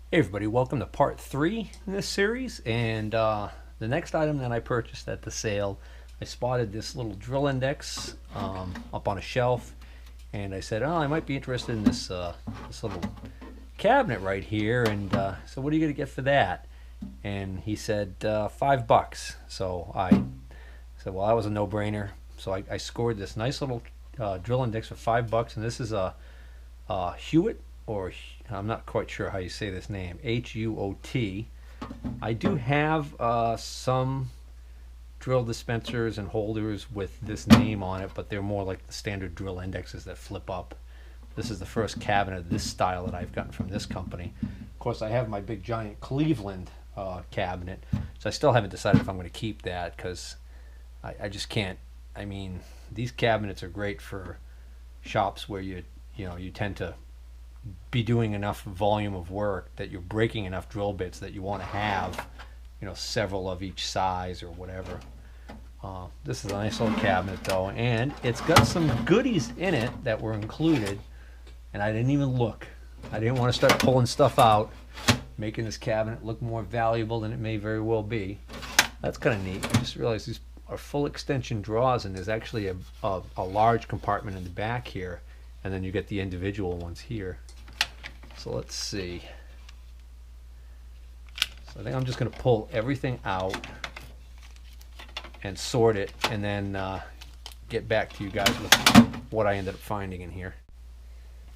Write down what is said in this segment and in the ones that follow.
Hey everybody, welcome to part 3 in this series. And the next item that I purchased at the sale, I spotted this little drill index up on a shelf, and I said, "Oh, I might be interested in this little cabinet right here." And so, what are you going to get for that? And he said, $5. So I said, "Well, that was a no-brainer." So I scored this nice little drill index for $5, and this is a Hewitt, or I'm not quite sure how you say this name, Huot. I do have some drill dispensers and holders with this name on it, but they're more like the standard drill indexes that flip up. This is the first cabinet of this style that I've gotten from this company. Of course, I have my big giant Cleveland cabinet, so I still haven't decided if I'm going to keep that because I just can't. I mean, these cabinets are great for shops where you tend to be doing enough volume of work that you're breaking enough drill bits that you want to have, several of each size or whatever. This is a nice little cabinet though, and it's got some goodies in it that were included, and I didn't even look. I didn't want to start pulling stuff out, making this cabinet look more valuable than it may very well be. That's kind of neat. I just realized these are full extension drawers, and there's actually a large compartment in the back here, and then you get the individual ones here. So let's see. So I think I'm just going to pull everything out and sort it, and then get back to you guys with what I ended up finding in here.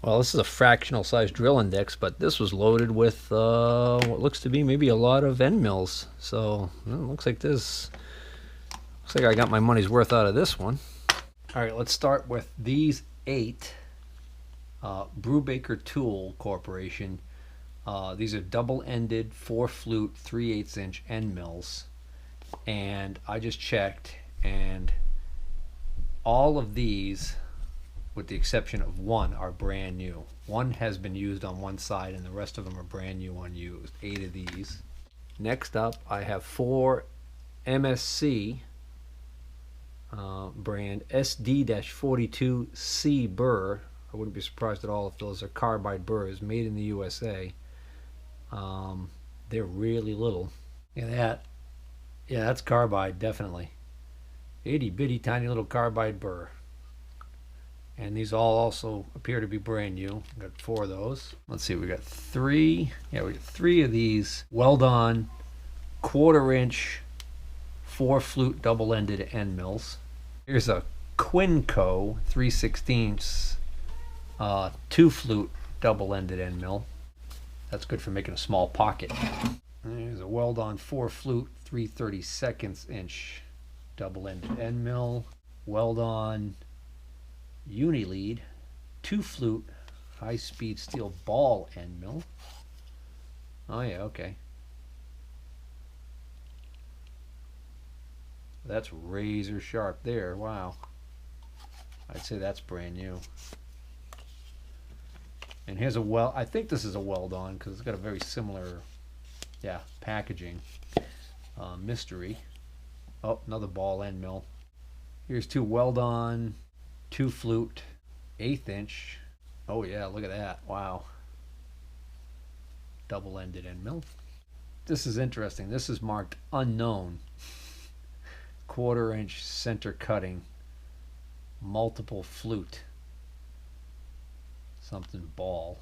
Well, this is a fractional size drill index, but this was loaded with what looks to be maybe a lot of end mills. So it looks like I got my money's worth out of this one. All right, let's start with these 8 Brubaker Tool Corporation. These are double-ended 4-flute 3/8 inch end mills, and I just checked, and all of these, with the exception of one, are brand new. One has been used on one side, and the rest of them are brand new unused. 8 of these. Next up, I have 4 MSC brand SD-42C burr. I wouldn't be surprised at all if those are carbide burrs, made in the USA. They're really little. Look at that. Yeah, that's carbide, definitely. Itty bitty tiny little carbide burr. And these all also appear to be brand new. We've got 4 of those. Let's see, we got 3. Yeah, we got 3 of these weld-on 1/4 inch 4-flute double-ended end mills. Here's a Quinco 3/16 2-flute double-ended end mill. That's good for making a small pocket. There's a weld-on 4-flute 3/32 inch double-ended end mill. Weld-on Unilead 2-flute high-speed steel ball end mill. Oh yeah, okay. That's razor sharp there. Wow. I'd say that's brand new. And here's a weld. I think this is a weld-on because it's got a very similar, packaging. Mystery. Oh, another ball end mill. Here's 2 weld-on 2-flute 1/8 inch. Oh yeah, look at that. Wow. Double-ended end mill. This is interesting. This is marked unknown. 1/4 inch center cutting, multiple flute, something ball,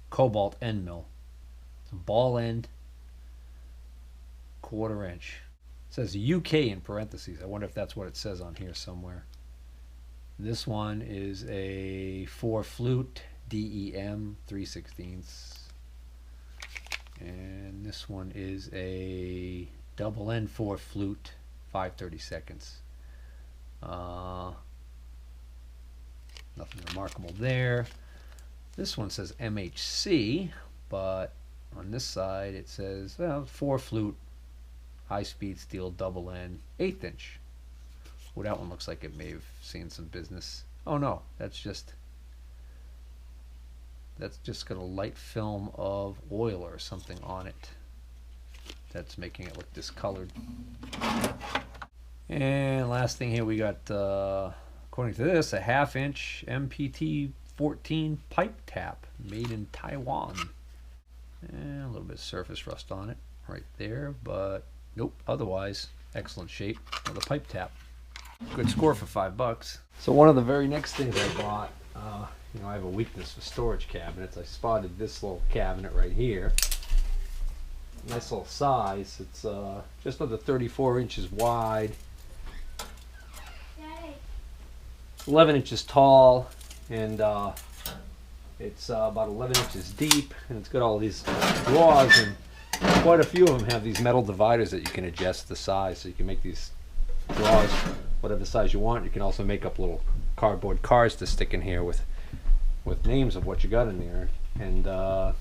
cobalt end mill. It's a ball end, 1/4 inch. It says UK in parentheses. I wonder if that's what it says on here somewhere. This one is a 4-flute DEM 3/16, and this one is a double end 4-flute 5/32. Nothing remarkable there. This one says MHC, but on this side it says 4-flute high-speed steel double end 1/8 inch. Well, that one looks like it may have seen some business. Oh no, that's just got a light film of oil or something on it. That's making it look discolored. And last thing here, we got, according to this, a 1/2 inch MPT 14 pipe tap made in Taiwan. And a little bit of surface rust on it right there, but nope, otherwise excellent shape with a pipe tap. Good score for $5. So one of the very next things I bought, you know, I have a weakness for storage cabinets. I spotted this little cabinet right here. Nice little size. It's just under 34 inches wide, 11 inches tall, and it's about 11 inches deep, and it's got all these drawers, and quite a few of them have these metal dividers that you can adjust the size, so you can make these drawers whatever size you want. You can also make up little cardboard cards to stick in here with names of what you got in there. And I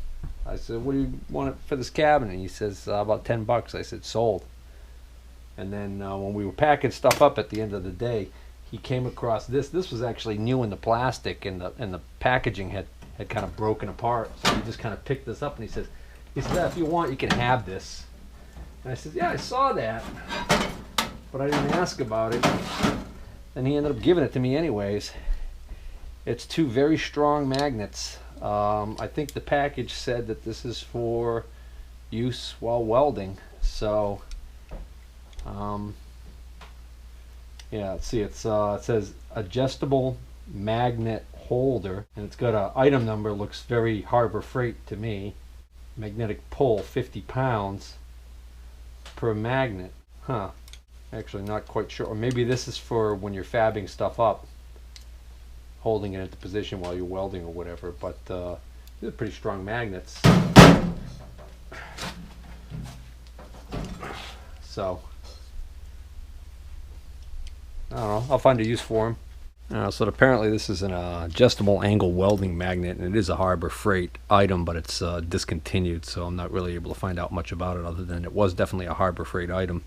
said, what do you want for this cabinet? And he says, about $10. I said, sold. And then when we were packing stuff up at the end of the day, he came across this. This was actually new in the plastic, and the packaging had kind of broken apart. So he just kind of picked this up, and he says, if you want, you can have this. And I said, yeah, I saw that, but I didn't ask about it. And he ended up giving it to me anyways. It's 2 very strong magnets. I think the package said that this is for use while welding. So, yeah, let's see. It says adjustable magnet holder, and it's got an item number. Looks very Harbor Freight to me. Magnetic pull, 50 pounds per magnet. Huh. Actually, not quite sure. Or maybe this is for when you're fabbing stuff up, holding it into position while you're welding or whatever. But these are pretty strong magnets. So, I don't know. I'll find a use for them. So apparently this is an adjustable angle welding magnet, and it is a Harbor Freight item, but it's discontinued, so I'm not really able to find out much about it other than it was definitely a Harbor Freight item.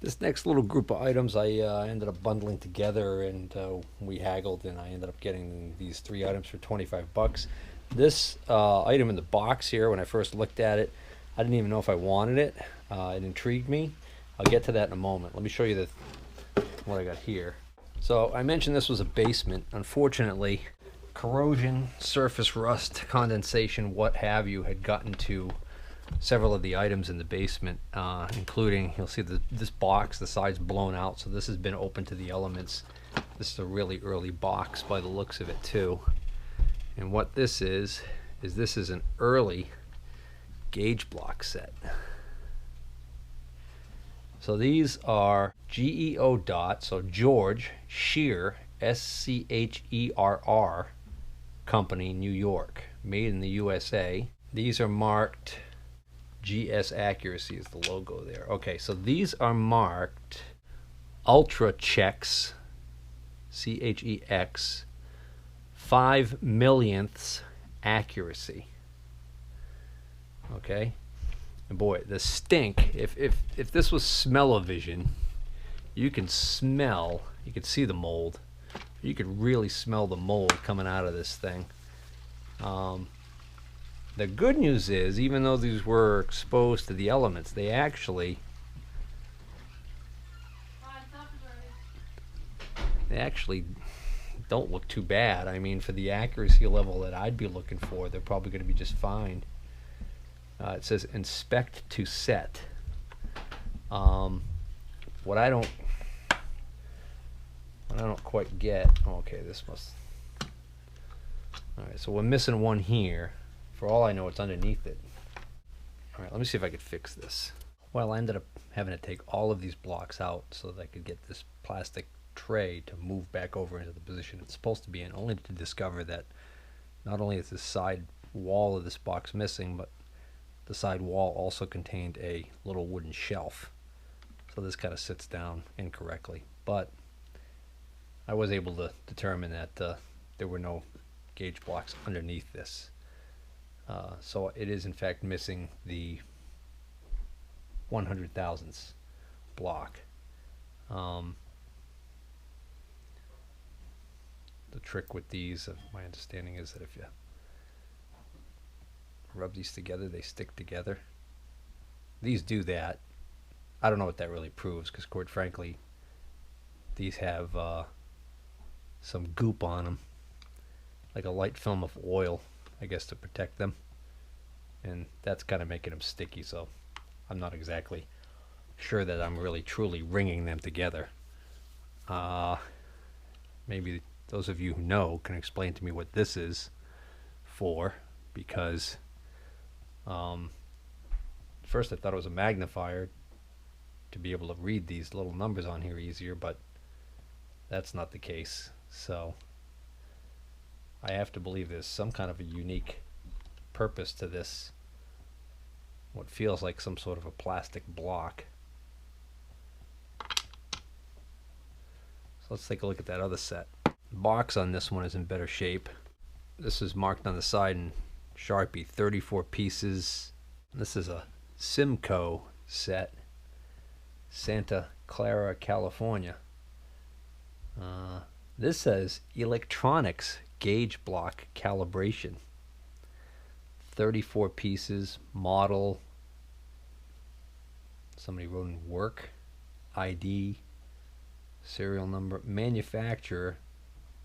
This next little group of items I ended up bundling together, and we haggled, and I ended up getting these 3 items for $25. This item in the box here, when I first looked at it, I didn't even know if I wanted it. It intrigued me. I'll get to that in a moment. Let me show you what I got here. So I mentioned this was a basement. Unfortunately, corrosion, surface rust, condensation, what have you, had gotten to several of the items in the basement, including, you'll see this box, the side's blown out, so this has been open to the elements. This is a really early box by the looks of it too. And what this is this is an early gauge block set. So these are GEO dot, so George Scherr, SCHERR company, New York, made in the USA. These are marked GS Accuracy is the logo there. Okay, so these are marked Ultra Chex, CHEX, 5 millionths accuracy. Okay, and boy, the stink. If this was smell-o-vision, you can smell. You can see the mold. You could really smell the mold coming out of this thing. The good news is, even though these were exposed to the elements, they actually don't look too bad. I mean, for the accuracy level that I'd be looking for, they're probably going to be just fine. It says inspect to set. What I don't quite get. Okay, this must. All right, so we're missing one here. For all I know, it's underneath it. All right, let me see if I could fix this. Well, I ended up having to take all of these blocks out so that I could get this plastic tray to move back over into the position it's supposed to be in, only to discover that not only is the side wall of this box missing, but the side wall also contained a little wooden shelf. So this kind of sits down incorrectly. But I was able to determine that there were no gauge blocks underneath this. So it is in fact missing the 100 thousandths block. The trick with these, my understanding, is that if you rub these together, they stick together. These do that. I don't know what that really proves, because quite frankly, these have some goop on them, like a light film of oil, I guess, to protect them. and that's kind of making them sticky, so I'm not exactly sure that I'm really truly ringing them together. Maybe those of you who know can explain to me what this is for, because first I thought it was a magnifier to be able to read these little numbers on here easier, but that's not the case. So I have to believe there's some kind of a unique purpose to this, what feels like some sort of a plastic block. So let's take a look at that other set. The box on this one is in better shape. This is marked on the side in Sharpie, 34 pieces. This is a Simcoe set, Santa Clara, California. This says electronics gauge block calibration. 34 pieces, model, somebody wrote in work, ID, serial number, manufacturer.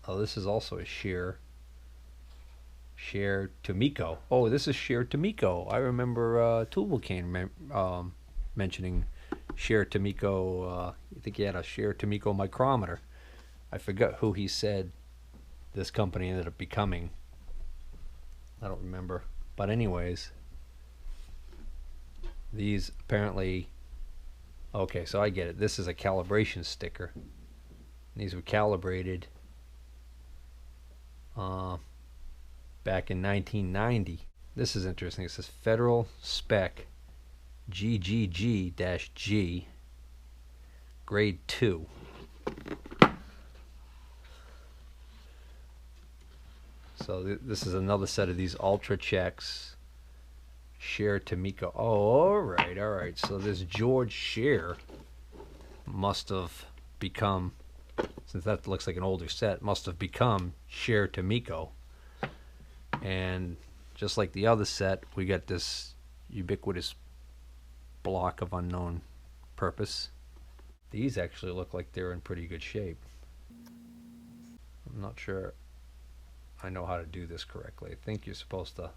Oh, this is also a scherr Tomiko. Oh, this is scherr Tomiko. I remember Toolbulcane mentioning scherr Tomiko. I think he had a scherr Tomiko micrometer. I forgot who he said this company ended up becoming. I don't remember. But anyways, these apparently... Okay, so I get it. This is a calibration sticker. These were calibrated back in 1990. This is interesting. It says Federal Spec GGG-G Grade 2. So this is another set of these Ultra Checks. Scherr Tomiko. Oh, alright. So this George Scherr must have become, since that looks like an older set, must have become scherr Tomiko. And just like the other set, we got this ubiquitous block of unknown purpose. These actually look like they're in pretty good shape. I'm not sure I know how to do this correctly. I think you're supposed to...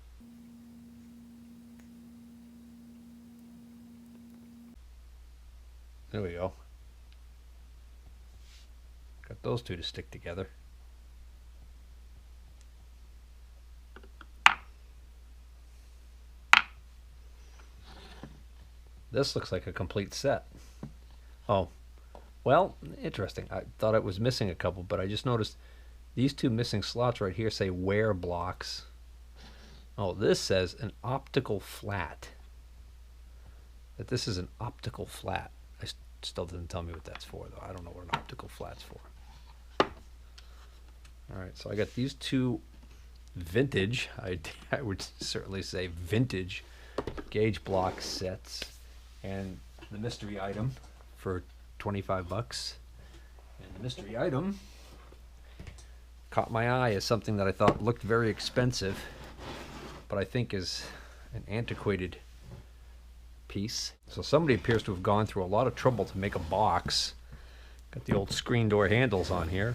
There we go. Got those two to stick together. This looks like a complete set. Oh, well, interesting. I thought it was missing a couple, but I just noticed these two missing slots right here say wear blocks. Oh, this says an optical flat. That this is an optical flat. Still didn't tell me what that's for, though. I don't know what an optical flat's for. Alright, so I got these two vintage, I would certainly say vintage, gauge block sets, and the mystery item for 25 bucks. And the mystery item caught my eye as something that I thought looked very expensive, but I think is an antiquated piece. So somebody appears to have gone through a lot of trouble to make a box. Got the old screen door handles on here.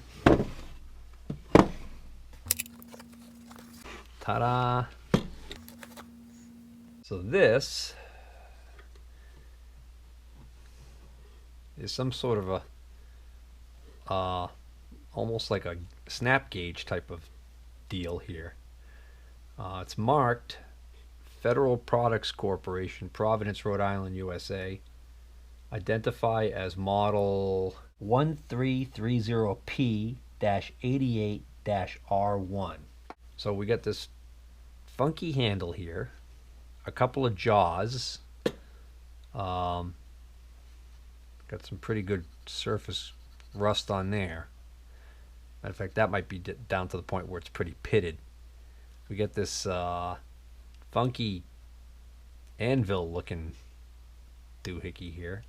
Ta-da! So this is some sort of a almost like a snap gauge type of deal here. It's marked Federal Products Corporation, Providence, Rhode Island, USA. Identify as model 1330P-88-R1. So we got this funky handle here, a couple of jaws, got some pretty good surface rust on there. Matter of fact, that might be down to the point where it's pretty pitted. We get this funky anvil looking doohickey here,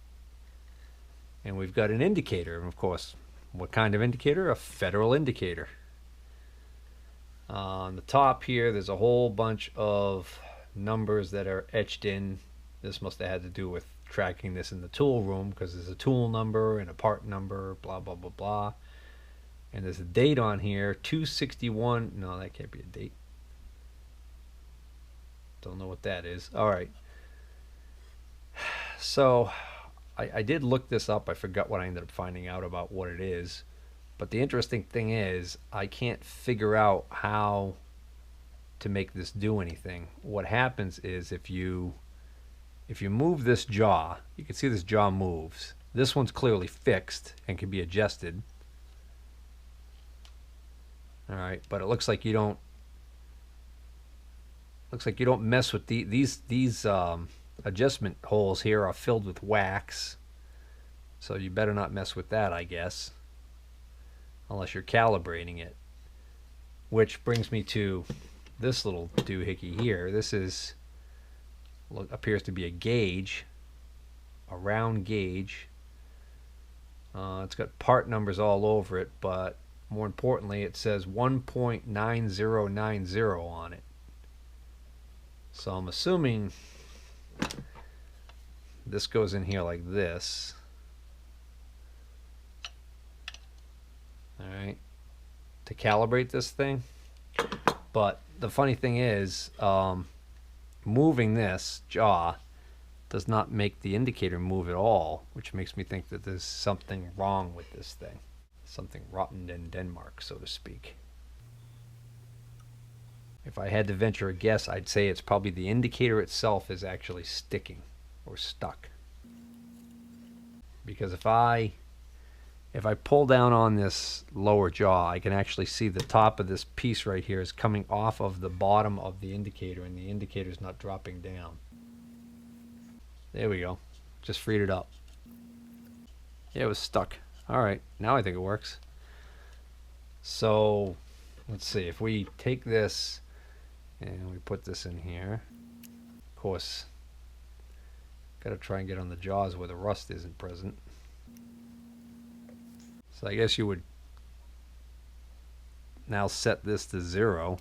and we've got an indicator, and of course, what kind of indicator? A federal indicator. On the top here there's a whole bunch of numbers that are etched in. This must have had to do with tracking this in the tool room, because there's a tool number and a part number, blah blah blah blah, and there's a date on here, 261. No, that can't be a date. Don't know what that is. All right. So I did look this up. I forgot what I ended up finding out about what it is. But the interesting thing is I can't figure out how to make this do anything. What happens is if you move this jaw, you can see this jaw moves. This one's clearly fixed and can be adjusted. All right, but it looks like you don't mess with these adjustment holes here are filled with wax. So you better not mess with that, I guess. Unless you're calibrating it. Which brings me to this little doohickey here. This appears to be a gauge, a round gauge. It's got part numbers all over it, but more importantly, it says 1.9090 on it. So I'm assuming this goes in here like this. All right, to calibrate this thing. But the funny thing is, moving this jaw does not make the indicator move at all, which makes me think that there's something wrong with this thing. Something rotten in Denmark, so to speak. If I had to venture a guess, I'd say it's probably the indicator itself is actually sticking or stuck. Because if I pull down on this lower jaw, I can actually see the top of this piece right here is coming off of the bottom of the indicator, and the indicator is not dropping down. There we go. Just freed it up. Yeah, it was stuck. All right, now I think it works. So let's see, if we take this and we put this in here, of course, got to try and get on the jaws where the rust isn't present. So I guess you would now set this to 0.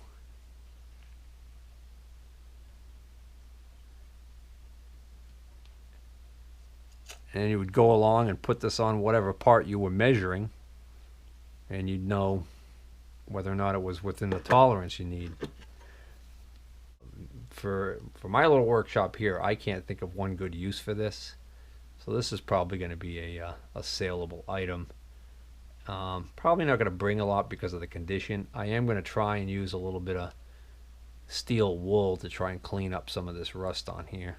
And you would go along and put this on whatever part you were measuring, and you'd know whether or not it was within the tolerance you need. For my little workshop here, I can't think of one good use for this. So this is probably going to be a saleable item. Probably not going to bring a lot because of the condition. I am going to try and use a little bit of steel wool to try and clean up some of this rust on here.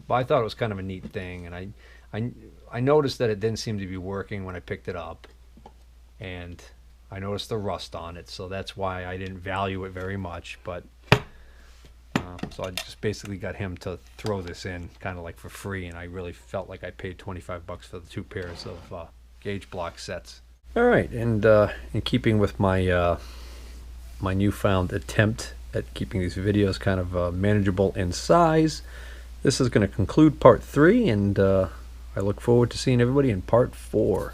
But I thought it was kind of a neat thing, and I noticed that it didn't seem to be working when I picked it up, and I noticed the rust on it, so that's why I didn't value it very much. But so I just basically got him to throw this in kind of like for free, and I really felt like I paid 25 bucks for the 2 pairs of gauge block sets. All right, and in keeping with my my newfound attempt at keeping these videos kind of manageable in size, this is going to conclude part 3, and I look forward to seeing everybody in part 4.